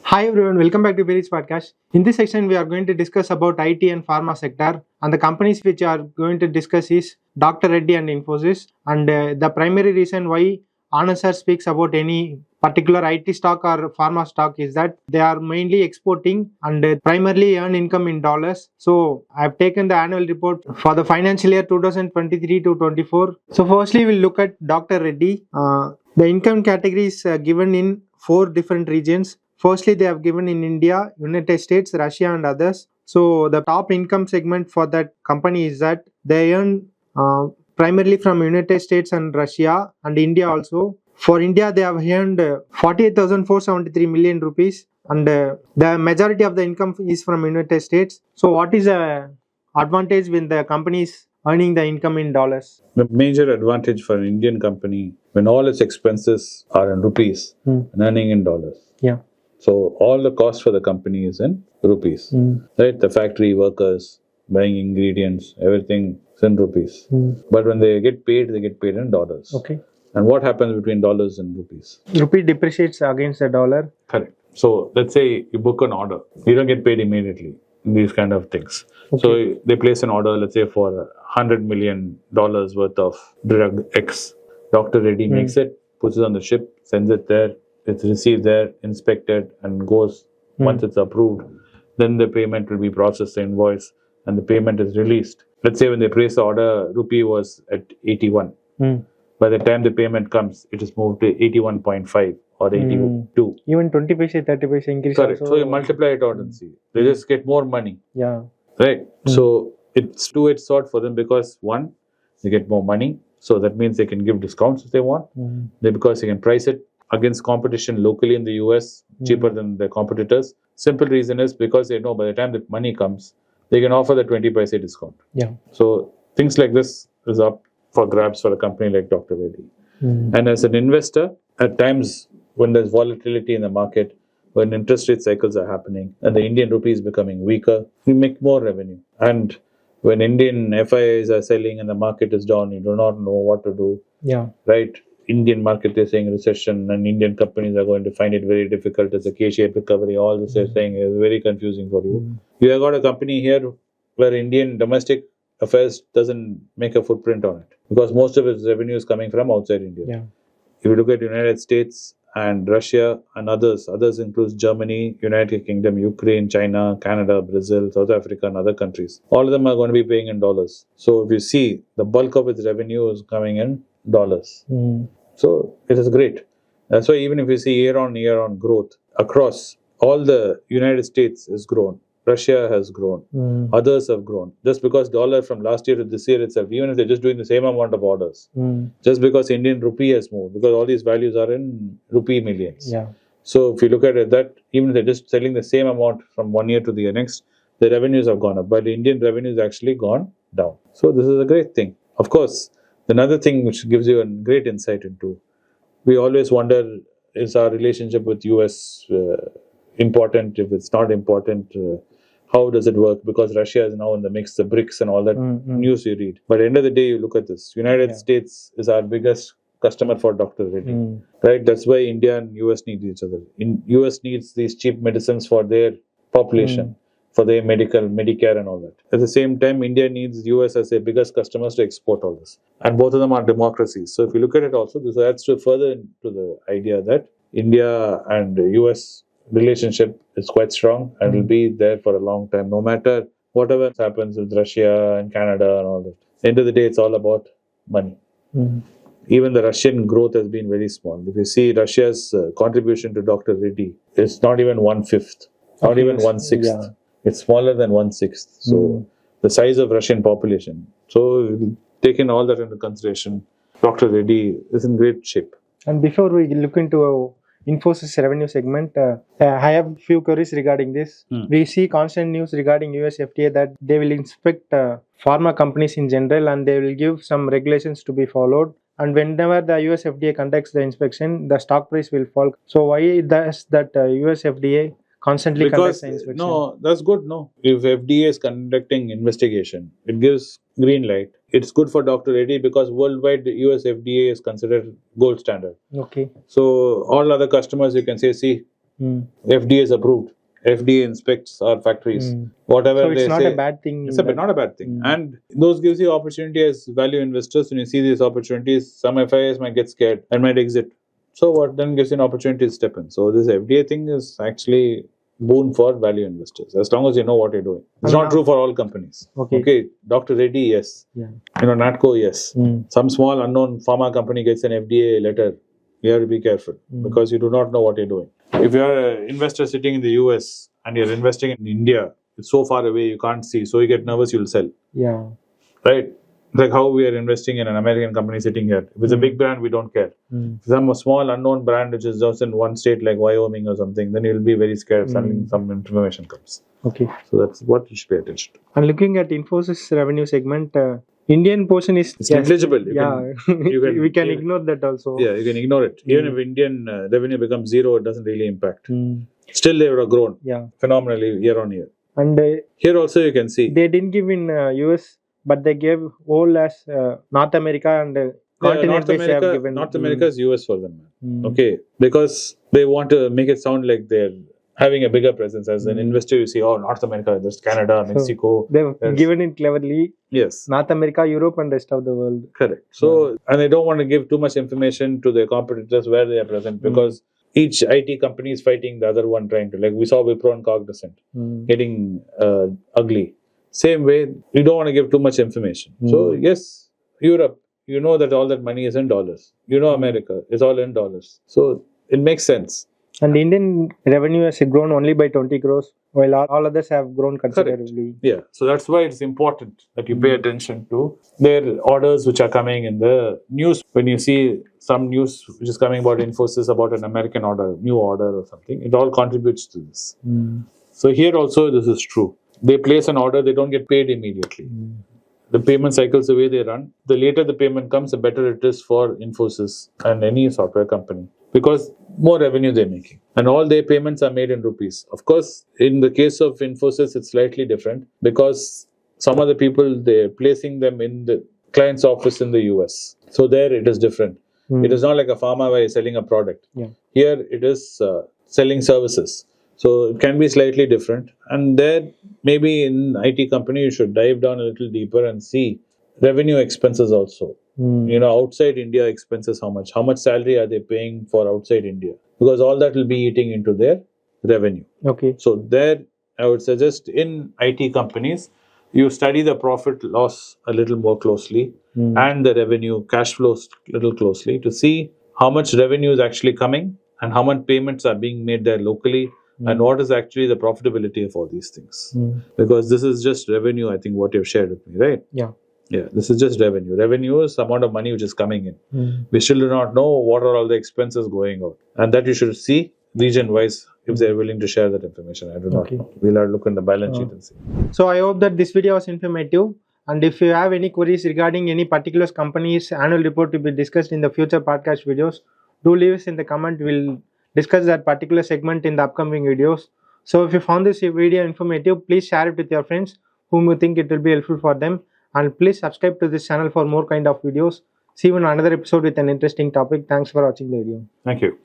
Hi everyone, welcome back to Berry's podcast. In this section, we are going to discuss about IT and pharma sector, and the companies which are going to discuss is Dr. Reddy and Infosys. And the primary reason why Anand sir speaks about any particular IT stock or pharma stock is that they are mainly exporting and primarily earn income in dollars. So I've taken the annual report for the financial year 2023 to 24. So firstly, we'll look at Dr. Reddy. The income category is given in 4 different regions. Firstly, they have given in India, United States, Russia, and others. So the top income segment for that company is that they earn primarily from United States and Russia and India also. For India, they have earned 48,473 million rupees, and the majority of the income is from United States. So, what is the advantage when the company is earning the income in dollars? The major advantage for an Indian company when all its expenses are in rupees and earning in dollars. Yeah. So all the cost for the company is in rupees. Right? The factory workers, buying ingredients, everything is in rupees. But when they get paid in dollars. Okay. And what happens between dollars and rupees? Rupee depreciates against the dollar. Correct. So let's say you book an order. You don't get paid immediately in these kind of things. Okay. So they place an order, let's say for $100 million worth of drug X. Dr. Reddy makes it, puts it on the ship, sends it there. It's received there, inspected, and goes. Once it's approved, then the payment will be processed, the invoice, and the payment is released. Let's say when they place the order, rupee was at 81. By the time the payment comes, it is moved to 81.5 or 82. Even 20 paise, 30 paise increase. Correct. Also. So you multiply it out and see. They just get more money. Yeah. Right. So it's two-edged sword for them because one, they get more money. So that means they can give discounts if they want. Because they can price it against competition locally in the US cheaper than the competitors. Simple reason is because they know by the time the money comes, they can offer the 20 paise discount. Yeah. So things like this is up for grabs for a company like Dr. Reddy. And as an investor, at times when there's volatility in the market, when interest rate cycles are happening and the Indian rupee is becoming weaker, you make more revenue. And when Indian FIIs are selling and the market is down, you do not know what to do. Yeah. Right? Indian market is saying recession and Indian companies are going to find it very difficult as a K-shaped recovery. All this they're saying is very confusing for you. You have got a company here where Indian domestic affairs doesn't make a footprint on it because most of its revenue is coming from outside India. Yeah. If you look at United States and Russia and others includes Germany, United Kingdom, Ukraine, China, Canada, Brazil, South Africa and other countries. All of them are going to be paying in dollars. So if you see, the bulk of its revenue is coming in dollars. So it is great. That's why even if you see year on growth across all the United States has grown, Russia has grown, others have grown. Just because dollar from last year to this year itself, even if they're just doing the same amount of orders, just because Indian rupee has moved, because all these values are in rupee millions. Yeah. So if you look at it, that even if they're just selling the same amount from one year to the next, the revenues have gone up, but the Indian revenues actually gone down. So this is a great thing. Of course, another thing which gives you a great insight into, we always wonder, is our relationship with US important? If it's not important, how does it work? Because Russia is now in the mix, the BRICS and all that news you read. But at the end of the day, you look at this. United States is our biggest customer for Dr. Reddy. Right? That's why India and US need each other. US needs these cheap medicines for their population. For their Medicare and all that. At the same time, India needs US as their biggest customers to export all this. And both of them are democracies. So if you look at it also, this adds to further into the idea that India and US relationship is quite strong and will be there for a long time, no matter whatever happens with Russia and Canada and all that. At the end of the day, it's all about money. Even the Russian growth has been very small. If you see Russia's contribution to Dr. Reddy, it's not even 1/5, not even 1/6. Yeah. It's smaller than 1/6. So the size of Russian population. So taking all that into consideration, Dr. Reddy is in great shape. And before we look into Infosys revenue segment, I have few queries regarding this. We see constant news regarding US FDA that they will inspect pharma companies in general and they will give some regulations to be followed. And whenever the US FDA conducts the inspection, the stock price will fall. So why does that US FDA constantly conducts the inspection? No, that's good. No, if FDA is conducting investigation, it gives green light. It's good for Dr. Reddy because worldwide the US FDA is considered gold standard. Okay. So all other customers you can say, see, FDA is approved. FDA inspects our factories. Whatever So it's they not say, a bad thing. it's not a bad thing. And those gives you opportunity as value investors. When you see these opportunities, some FIs might get scared and might exit. So what then gives you an opportunity to step in. So this FDA thing is actually boon for value investors, as long as you know what you're doing. It's not true for all companies. Okay. Dr. Reddy, yes. Natco, yes. Some small unknown pharma company gets an FDA letter. You have to be careful because you do not know what you're doing. If you're an investor sitting in the US and you're investing in India, it's so far away you can't see. So you get nervous, you'll sell. Yeah. Right? Like how we are investing in an American company sitting here. If it's a big brand, we don't care. If some small unknown brand which is just in one state like Wyoming or something, then you'll be very scared if some information comes. Okay. So that's what you should pay attention to. And looking at Infosys revenue segment, Indian portion is negligible. We can ignore that also. Yeah, you can ignore it. Even if Indian revenue becomes zero, it doesn't really impact. Still, they would have grown phenomenally year on year. And here also you can see they didn't give in US, but they gave all as North America and continent base they have given. North America is US for them. Okay, because they want to make it sound like they're having a bigger presence. As an investor, you see, North America, there's Canada, Mexico. They've given it cleverly. Yes. North America, Europe, and rest of the world. Correct. So, and they don't want to give too much information to their competitors where they are present because each IT company is fighting the other one trying to, like we saw Wipro and Cognizant getting ugly. Same way, you don't want to give too much information. So, yes, Europe, you know that all that money is in dollars. You know America, it's all in dollars. So, it makes sense. And the Indian revenue has grown only by 20 crores, while all others have grown considerably. Correct. Yeah, so that's why it's important that you pay attention to their orders which are coming in the news. When you see some news which is coming about Infosys, about an American order, new order or something, it all contributes to this. So here also this is true. They place an order, they don't get paid immediately. The payment cycles, the way they run, the later the payment comes, the better it is for Infosys and any software company. Because more revenue they're making. And all their payments are made in rupees. Of course, in the case of Infosys, it's slightly different because some of the people, they're placing them in the client's office in the US. So there it is different. It is not like a pharma where you're selling a product. Here it is selling services. So it can be slightly different. And there, maybe in IT company, you should dive down a little deeper and see revenue expenses also. Outside India expenses, how much salary are they paying for outside India? Because all that will be eating into their revenue. Okay. So there, I would suggest in IT companies, you study the profit loss a little more closely and the revenue cash flows a little closely to see how much revenue is actually coming and how much payments are being made there locally and what is actually the profitability of all these things. Because this is just revenue, I think, what you've shared with me, right? Yeah, this is just revenue. Revenue is the amount of money which is coming in. We still do not know what are all the expenses going out. And that you should see region-wise if they're willing to share that information. I do not know. We'll have to look in the balance sheet and see. So I hope that this video was informative. And if you have any queries regarding any particular company's annual report to be discussed in the future podcast videos, do leave us in the comment. We'll discuss that particular segment in the upcoming videos. So if you found this video informative, please share it with your friends whom you think it will be helpful for them. And please subscribe to this channel for more kind of videos. See you in another episode with an interesting topic. Thanks for watching the video. Thank you.